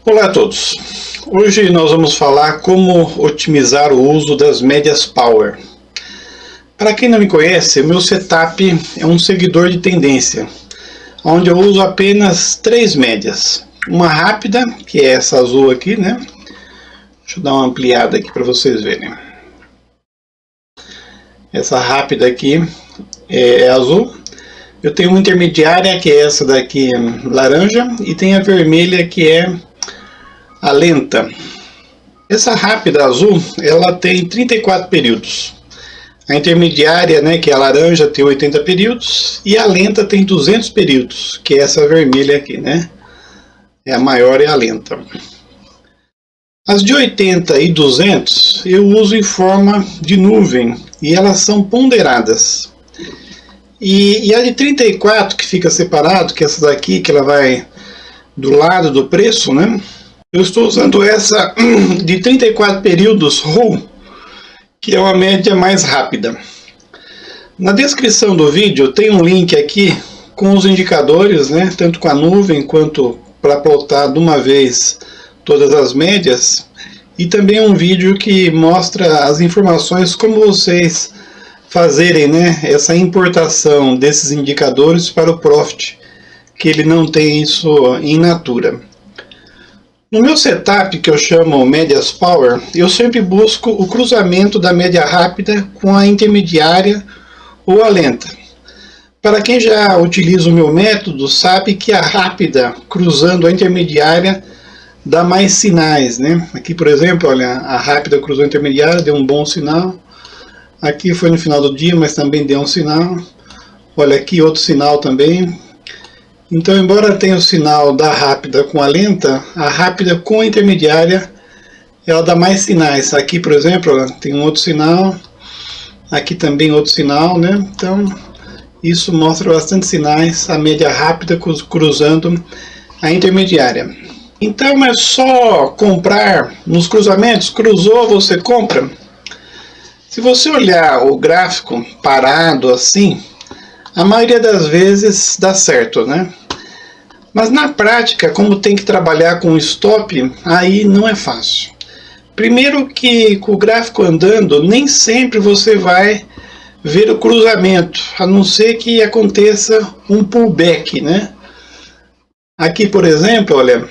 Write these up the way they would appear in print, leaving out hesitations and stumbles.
Olá a todos! Hoje nós vamos falar como otimizar o uso das médias Power. Para quem não me conhece, meu setup é um seguidor de tendência, onde eu uso apenas 3 médias. Uma rápida, que é essa azul aqui, né? Deixa eu dar uma ampliada aqui para vocês verem. Essa rápida aqui é azul. Eu tenho uma intermediária, que é essa daqui, laranja, e tem a vermelha, que é a lenta. Essa rápida azul, ela tem 34 períodos. A intermediária, né, que é a laranja, tem 80 períodos, e a lenta tem 200 períodos, que é essa vermelha aqui, né? É a maior e a lenta. As de 80 e 200 eu uso em forma de nuvem, e elas são ponderadas. E a de 34, que fica separado, que é essa daqui, que ela vai do lado do preço, né? Eu estou usando essa de 34 períodos ROW, que é uma média mais rápida. Na descrição do vídeo tem um link aqui com os indicadores, né, tanto com a nuvem quanto para plotar de uma vez todas as médias. E também um vídeo que mostra as informações como vocês fazerem, né, essa importação desses indicadores para o Profit, que ele não tem isso in natura. No meu setup, que eu chamo médias Power, eu sempre busco o cruzamento da média rápida com a intermediária ou a lenta. Para quem já utiliza o meu método, sabe que a rápida cruzando a intermediária dá mais sinais, né? Aqui, por exemplo, olha, a rápida cruzou a intermediária, deu um bom sinal. Aqui foi no final do dia, mas também deu um sinal. Olha aqui outro sinal também. Então, embora tenha o sinal da rápida com a lenta, a rápida com a intermediária, ela dá mais sinais. Aqui, por exemplo, tem um outro sinal. Aqui também outro sinal, né? Então, isso mostra bastante sinais, a média rápida cruzando a intermediária. Então, é só comprar nos cruzamentos. Cruzou, você compra. Se você olhar o gráfico parado assim, a maioria das vezes dá certo, né? Mas na prática, como tem que trabalhar com stop, aí não é fácil. Primeiro que com o gráfico andando, nem sempre você vai ver o cruzamento, a não ser que aconteça um pullback, né? Aqui, por exemplo, olha,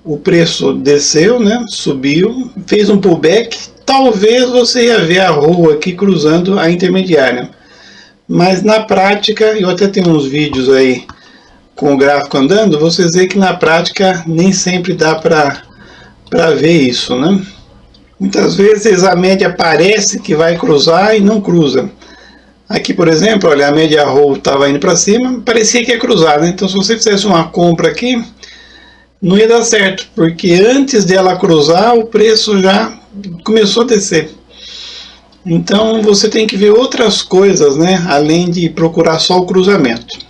o preço desceu, né? Subiu, fez um pullback, talvez você ia ver a rua aqui cruzando a intermediária. Mas na prática, eu até tenho uns vídeos aí com o gráfico andando, vocês veem que na prática nem sempre dá para ver isso, né? Muitas vezes a média parece que vai cruzar e não cruza. Aqui, por exemplo, olha, a média ROW estava indo para cima, parecia que ia cruzar, né? Então, se você fizesse uma compra aqui, não ia dar certo, porque antes dela cruzar, o preço já começou a descer. Então, você tem que ver outras coisas, né? Além de procurar só o cruzamento.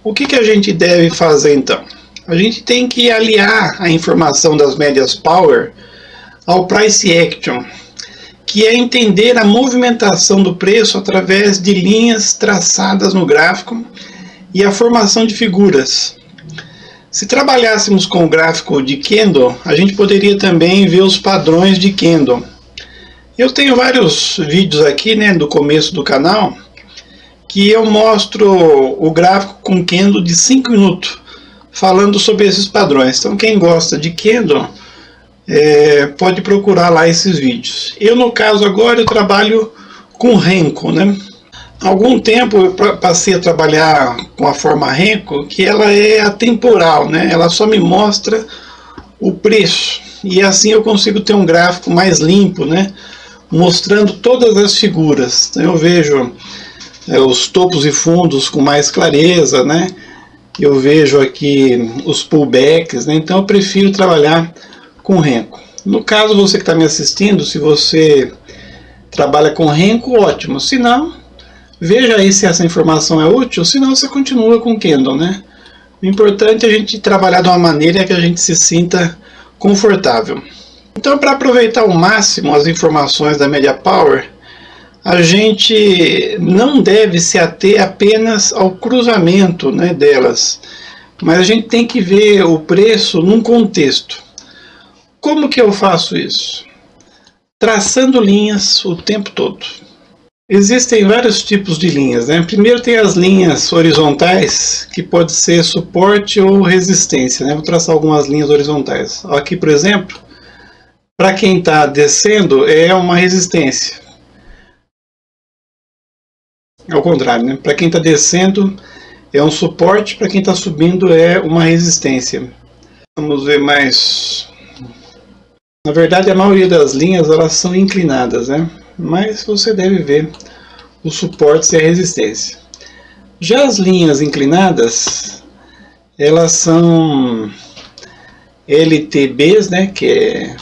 O que a gente deve fazer então? A gente tem que aliar a informação das médias Power ao Price Action, que é entender a movimentação do preço através de linhas traçadas no gráfico e a formação de figuras. Se trabalhássemos com o gráfico de Candle, a gente poderia também ver os padrões de Candle. Eu tenho vários vídeos aqui, né, do começo do canal, que eu mostro o gráfico com Candle de 5 minutos, falando sobre esses padrões. Então, quem gosta de Candle, pode procurar lá esses vídeos. Eu, no caso agora, eu trabalho com Renko, né? Há algum tempo eu passei a trabalhar com a forma Renko, que ela é atemporal, né? Ela só me mostra o preço, e assim eu consigo ter um gráfico mais limpo, né? Mostrando todas as figuras. Então, eu vejo os topos e fundos com mais clareza, né? Eu vejo aqui os pullbacks, né? Então eu prefiro trabalhar com Renko. No caso, você que está me assistindo, se você trabalha com Renko, ótimo. Se não, veja aí se essa informação é útil, senão você continua com Candle, né? O importante é a gente trabalhar de uma maneira que a gente se sinta confortável. Então, para aproveitar ao máximo as informações da Média Power, a gente não deve se ater apenas ao cruzamento, né, delas, mas a gente tem que ver o preço num contexto. Como que eu faço isso? Traçando linhas o tempo todo. Existem vários tipos de linhas, né? Primeiro tem as linhas horizontais, que pode ser suporte ou resistência, né? Vou traçar algumas linhas horizontais. Aqui, por exemplo, para quem está descendo é uma resistência. Ao contrário, né? Para quem está descendo é um suporte, para quem está subindo é uma resistência. Vamos ver mais. Na verdade, a maioria das linhas elas são inclinadas, né? Mas você deve ver o suporte e a resistência. Já as linhas inclinadas, elas são LTBs, né? Que é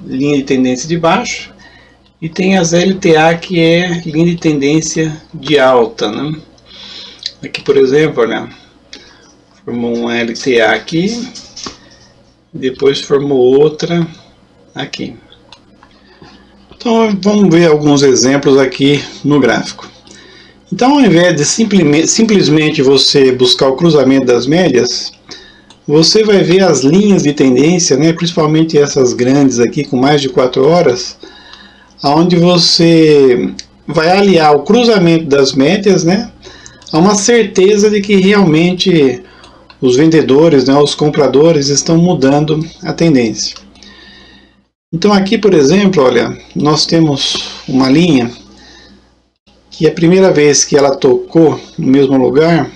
linha de tendência de baixo, e tem as LTA, que é linha de tendência de alta, né? Aqui, por exemplo, olha, formou uma LTA aqui, depois formou outra aqui. Então vamos ver alguns exemplos aqui no gráfico. Então, ao invés de simplesmente você buscar o cruzamento das médias, você vai ver as linhas de tendência, né, principalmente essas grandes aqui com mais de 4 horas, onde você vai aliar o cruzamento das médias, né, a uma certeza de que realmente os vendedores, né, os compradores estão mudando a tendência. Então aqui, por exemplo, olha, nós temos uma linha que a primeira vez que ela tocou no mesmo lugar,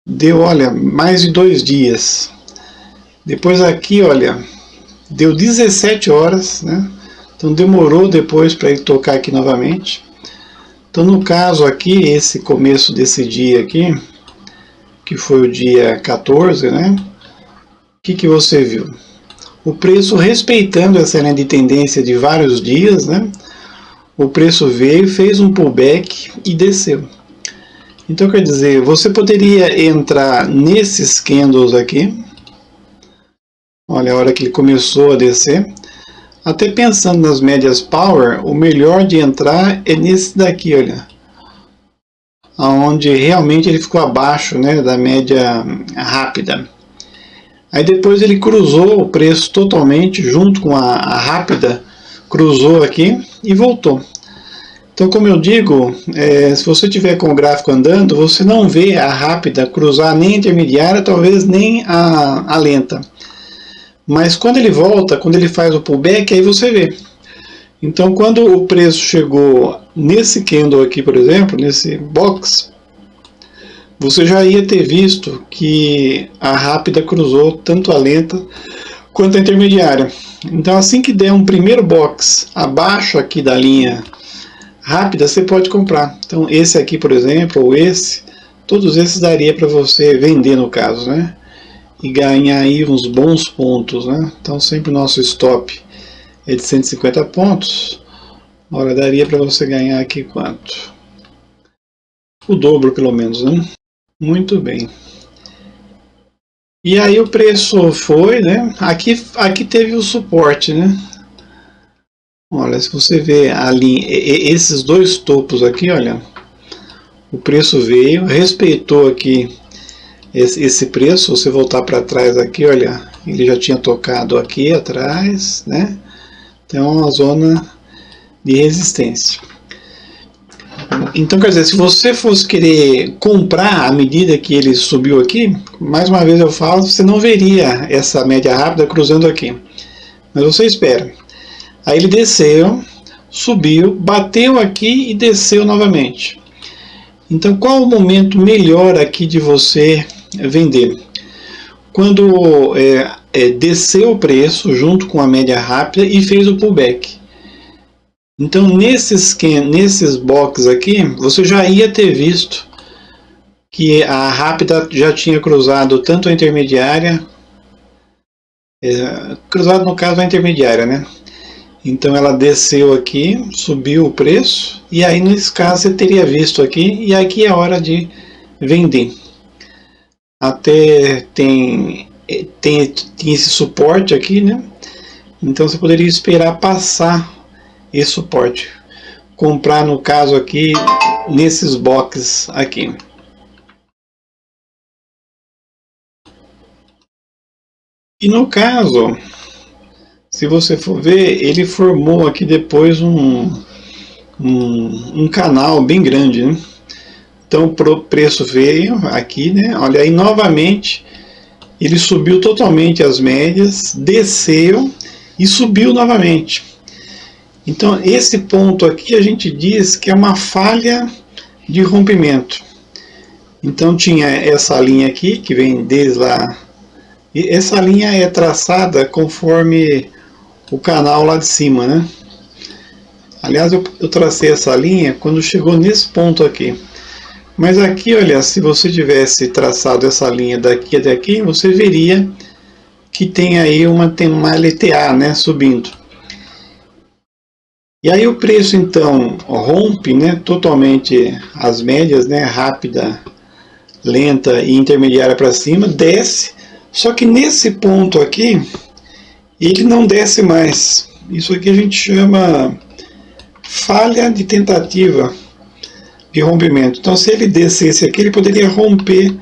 deu, olha, mais de 2 dias. Depois aqui, olha, deu 17 horas, né? Então demorou depois para ele tocar aqui novamente. Então no caso aqui, esse começo desse dia aqui, que foi o dia 14, né? O que você viu? O preço respeitando essa linha de tendência de vários dias, né? O preço veio, fez um pullback e desceu. Então quer dizer, você poderia entrar nesses candles aqui. Olha a hora que ele começou a descer. Até pensando nas médias power, o melhor de entrar é nesse daqui, olha. Onde realmente ele ficou abaixo, né, da média rápida. Aí depois ele cruzou o preço totalmente junto com a rápida, cruzou aqui e voltou. Então, como eu digo, se você tiver com o gráfico andando, você não vê a rápida cruzar nem a intermediária, talvez nem a lenta. Mas quando ele volta, quando ele faz o pullback, aí você vê. Então, quando o preço chegou nesse candle aqui, por exemplo, nesse box, você já ia ter visto que a rápida cruzou tanto a lenta quanto a intermediária. Então, assim que der um primeiro box abaixo aqui da linha rápida, você pode comprar. Então, esse aqui, por exemplo, ou esse, todos esses daria para você vender no caso, né? E ganhar aí uns bons pontos, né? Então, sempre o nosso stop é de 150 pontos. Ora, daria para você ganhar aqui quanto? O dobro, pelo menos, né? Muito bem. E aí o preço foi, né? Aqui teve o suporte, né? Olha, se você vê ali esses dois topos aqui, olha, o preço veio, respeitou aqui esse preço. Se você voltar para trás aqui, olha, ele já tinha tocado aqui atrás, né? Então é uma zona de resistência. Então, quer dizer, se você fosse querer comprar à medida que ele subiu aqui, mais uma vez eu falo, você não veria essa média rápida cruzando aqui. Mas você espera. Aí ele desceu, subiu, bateu aqui e desceu novamente. Então, qual o momento melhor aqui de você vender? Quando desceu o preço junto com a média rápida e fez o pullback. Então, nesses boxes aqui, você já ia ter visto que a rápida já tinha cruzado tanto a intermediária, cruzado no caso a intermediária, né? Então ela desceu aqui, subiu o preço, e aí nesse caso você teria visto aqui, e aqui é a hora de vender. Até tem esse suporte aqui, né? Então você poderia esperar passar esse suporte. Comprar, no caso aqui, nesses boxes aqui. E no caso, se você for ver, ele formou aqui depois um canal bem grande, né? Então o preço veio aqui, né? Olha aí, novamente ele subiu totalmente as médias, desceu e subiu novamente. Então esse ponto aqui a gente diz que é uma falha de rompimento. Então tinha essa linha aqui que vem desde lá. E essa linha é traçada conforme o canal lá de cima, né? Aliás, eu tracei essa linha quando chegou nesse ponto aqui. Mas aqui, olha, se você tivesse traçado essa linha daqui até aqui, você veria que tem aí uma LTA, né, subindo. E aí o preço então rompe, né, totalmente as médias, né, rápida, lenta e intermediária para cima, desce. Só que nesse ponto aqui, ele não desce mais. Isso aqui a gente chama falha de tentativa de rompimento. Então, se ele descesse aqui, ele poderia romper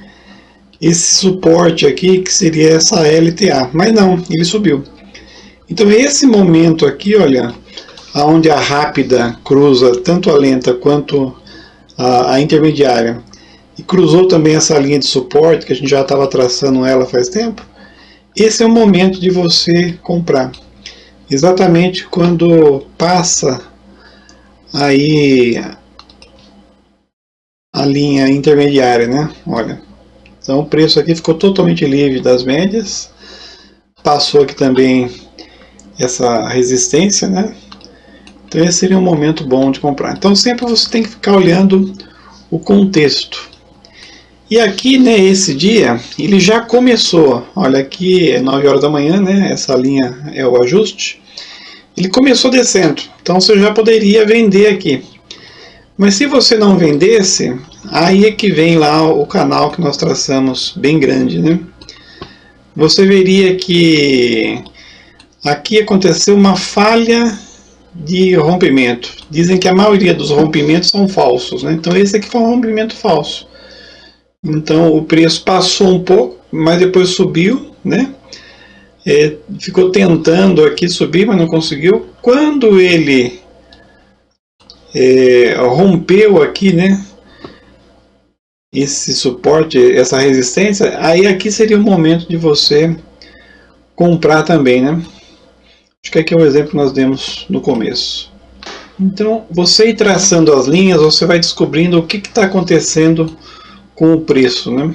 esse suporte aqui, que seria essa LTA. Mas não, ele subiu. Então, esse momento aqui, olha, onde a rápida cruza tanto a lenta quanto a intermediária, e cruzou também essa linha de suporte, que a gente já estava traçando ela faz tempo, esse é o momento de você comprar. Exatamente quando passa aí a linha intermediária, né? Olha, então o preço aqui ficou totalmente livre das médias, passou aqui também essa resistência, né? Então esse seria um momento bom de comprar. Então sempre você tem que ficar olhando o contexto. E aqui, né, esse dia, ele já começou, olha aqui é 9 horas da manhã, né? Essa linha é o ajuste. Ele começou descendo, então você já poderia vender aqui. Mas se você não vendesse, aí é que vem lá o canal que nós traçamos bem grande, né? Você veria que aqui aconteceu uma falha de rompimento. Dizem que a maioria dos rompimentos são falsos, né? Então esse aqui foi um rompimento falso. Então o preço passou um pouco, mas depois subiu, né? Ficou tentando aqui subir, mas não conseguiu. Quando ele rompeu aqui, né, esse suporte, essa resistência, aí aqui seria o momento de você comprar também, né? Acho que aqui é o exemplo que nós demos no começo. Então, você ir traçando as linhas, você vai descobrindo o que está acontecendo com o preço, né?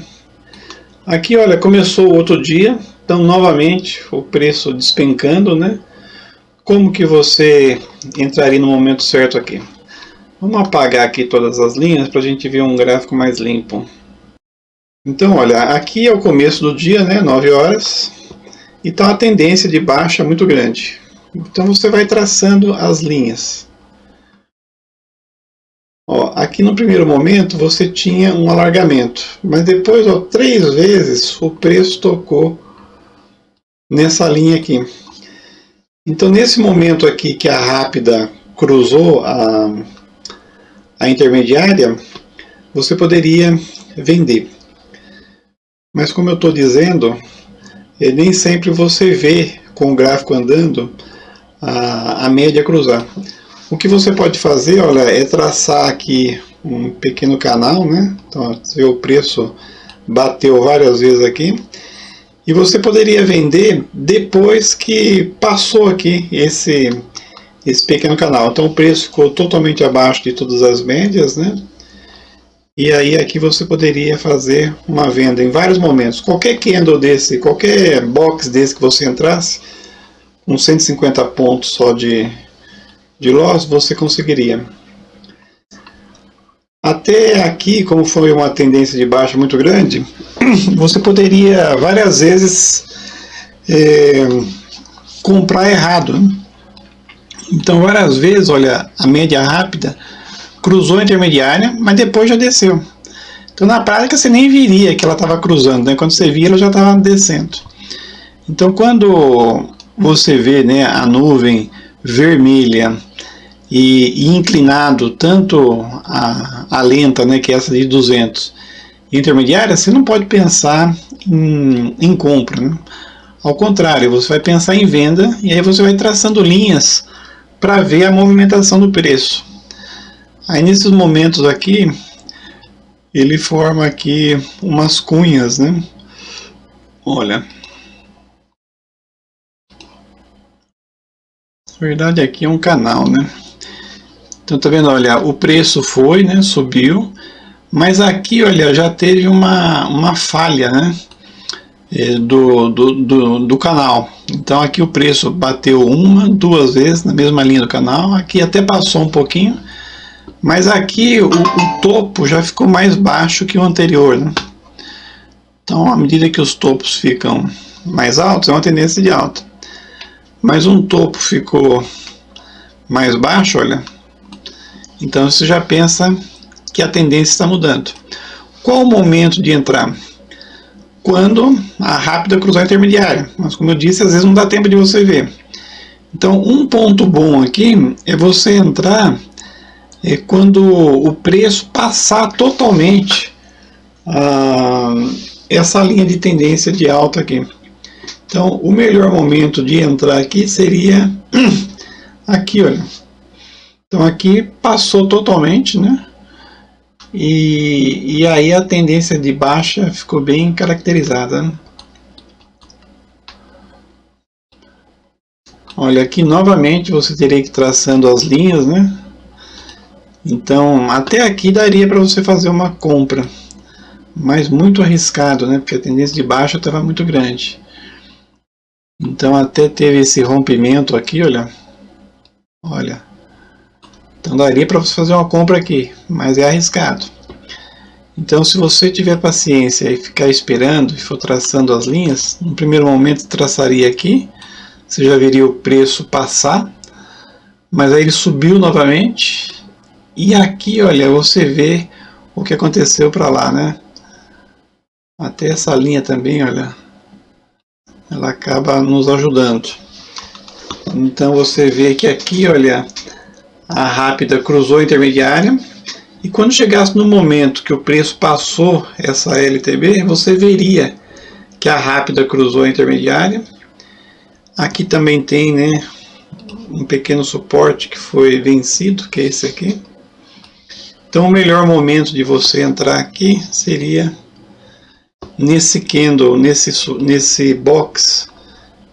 Aqui, olha, começou outro dia, então novamente o preço despencando, né? Como que você entraria no momento certo aqui? Vamos apagar aqui todas as linhas para a gente ver um gráfico mais limpo. Então, olha, aqui é o começo do dia, né, 9 horas, e está uma tendência de baixa muito grande. Então você vai traçando as linhas. Ó, aqui no primeiro momento você tinha um alargamento, mas depois, ó, 3 vezes o preço tocou nessa linha aqui. Então nesse momento aqui que a rápida cruzou a intermediária, você poderia vender. Mas como eu estou dizendo, nem sempre você vê com o gráfico andando a média cruzar. O que você pode fazer, olha, é traçar aqui um pequeno canal, né? Então, você vê o preço bateu várias vezes aqui. E você poderia vender depois que passou aqui esse pequeno canal. Então o preço ficou totalmente abaixo de todas as médias, né? E aí aqui você poderia fazer uma venda em vários momentos. Qualquer candle desse, qualquer box desse que você entrasse, com 150 pontos só de loss, você conseguiria. Até aqui, como foi uma tendência de baixa muito grande, você poderia várias vezes comprar errado, né? Então várias vezes, olha, a média rápida cruzou a intermediária, mas depois já desceu. Então na prática você nem viria que ela estava cruzando, né? Quando você via ela já estava descendo. Então quando você vê, né, a nuvem vermelha e inclinado tanto a lenta, né, que é essa de 200, e intermediária, você não pode pensar em compra, né? ao contrário, você vai pensar em venda e aí você vai traçando linhas para ver a movimentação do preço. Aí nesses momentos aqui, ele forma aqui umas cunhas, né? Olha. Na verdade aqui é um canal, né? Então tá vendo, olha, o preço foi, né? Subiu. Mas aqui, olha, já teve uma falha, né? Do canal. Então aqui o preço bateu uma, duas vezes na mesma linha do canal. Aqui até passou um pouquinho. Mas aqui o topo já ficou mais baixo que o anterior, né? Então, à medida que os topos ficam mais altos, é uma tendência de alta. Mas um topo ficou mais baixo, olha. Então, você já pensa que a tendência está mudando. Qual o momento de entrar? Quando a rápida cruzar a intermediária. Mas, como eu disse, às vezes não dá tempo de você ver. Então, um ponto bom aqui é você entrar quando o preço passar totalmente essa linha de tendência de alta aqui. Então, o melhor momento de entrar aqui seria aqui, olha. Então, aqui passou totalmente, né? E aí a tendência de baixa ficou bem caracterizada, né? Olha, aqui novamente você teria que ir traçando as linhas, né? Então, até aqui daria para você fazer uma compra, mas muito arriscado, né? Porque a tendência de baixa estava muito grande. Então, até teve esse rompimento aqui, olha. Olha. Então, daria para você fazer uma compra aqui, mas é arriscado. Então, se você tiver paciência e ficar esperando e for traçando as linhas, no primeiro momento traçaria aqui, você já veria o preço passar, mas aí ele subiu novamente. E aqui, olha, você vê o que aconteceu para lá, né? Até essa linha também, olha, ela acaba nos ajudando. Então você vê que aqui, olha, a rápida cruzou a intermediária. E quando chegasse no momento que o preço passou essa LTB, você veria que a rápida cruzou a intermediária. Aqui também tem, né, um pequeno suporte que foi vencido, que é esse aqui. Então o melhor momento de você entrar aqui seria nesse candle, nesse box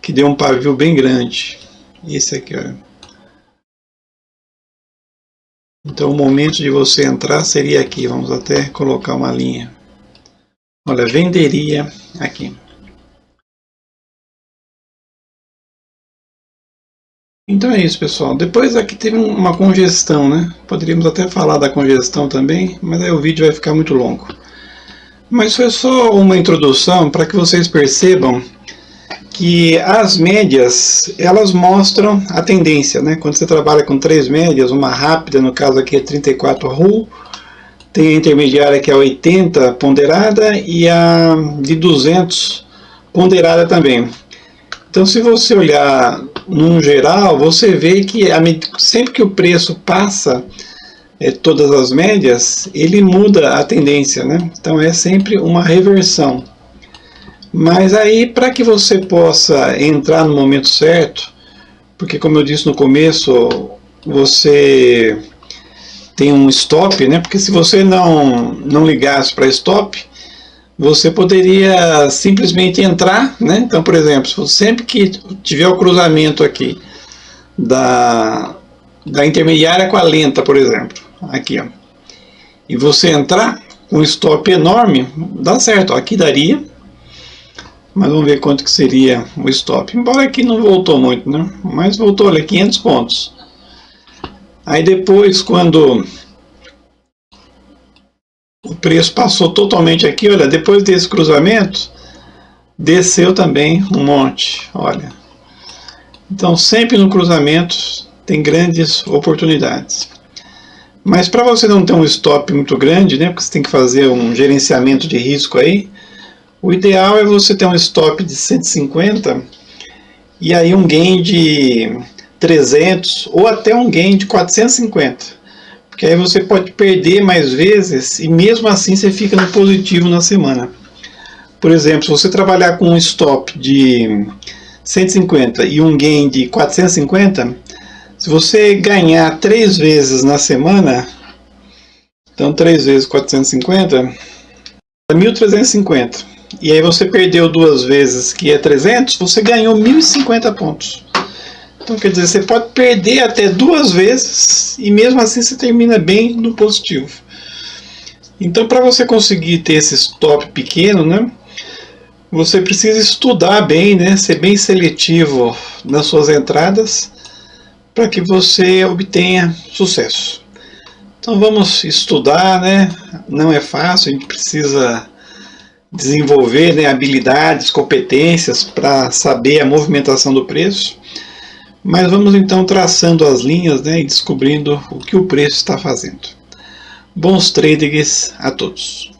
que deu um pavio bem grande. Esse aqui, olha. Então o momento de você entrar seria aqui. Vamos até colocar uma linha. Olha, venderia aqui. Então é isso, pessoal. Depois aqui teve uma congestão, né? Poderíamos até falar da congestão também, mas aí o vídeo vai ficar muito longo. Mas foi só uma introdução para que vocês percebam que as médias, elas mostram a tendência, né? Quando você trabalha com três médias, uma rápida, no caso aqui é 34 RUL, tem a intermediária que é 80 ponderada e a de 200 ponderada também. Então, se você olhar num geral, você vê que sempre que o preço passa todas as médias, ele muda a tendência, né? Então é sempre uma reversão. Mas aí, para que você possa entrar no momento certo, porque como eu disse no começo, você tem um stop, né? Porque se você não ligasse para stop, você poderia simplesmente entrar, né? Então, por exemplo, sempre que tiver o cruzamento aqui da intermediária com a lenta, por exemplo, aqui, ó, e você entrar com um stop enorme, dá certo, ó, aqui daria, mas vamos ver quanto que seria o stop, embora aqui não voltou muito, né? Mas voltou, olha, 500 pontos. Aí depois, quando o preço passou totalmente aqui, olha, depois desse cruzamento, desceu também um monte, olha. Então, sempre no cruzamento tem grandes oportunidades. Mas para você não ter um stop muito grande, né, porque você tem que fazer um gerenciamento de risco aí, o ideal é você ter um stop de 150 e aí um gain de 300 ou até um gain de 450. Porque aí você pode perder mais vezes e mesmo assim você fica no positivo na semana. Por exemplo, se você trabalhar com um stop de 150 e um gain de 450, se você ganhar 3 vezes na semana, então 3 vezes 450, é 1.350. E aí você perdeu 2 vezes, que é 300, você ganhou 1.050 pontos. Então quer dizer, você pode perder até 2 vezes e mesmo assim você termina bem no positivo. Então, para você conseguir ter esse stop pequeno, né, você precisa estudar bem, né, ser bem seletivo nas suas entradas para que você obtenha sucesso. Então vamos estudar, né? Não é fácil, a gente precisa desenvolver, né, habilidades, competências para saber a movimentação do preço. Mas vamos então traçando as linhas, né, e descobrindo o que o preço está fazendo. Bons tradings a todos!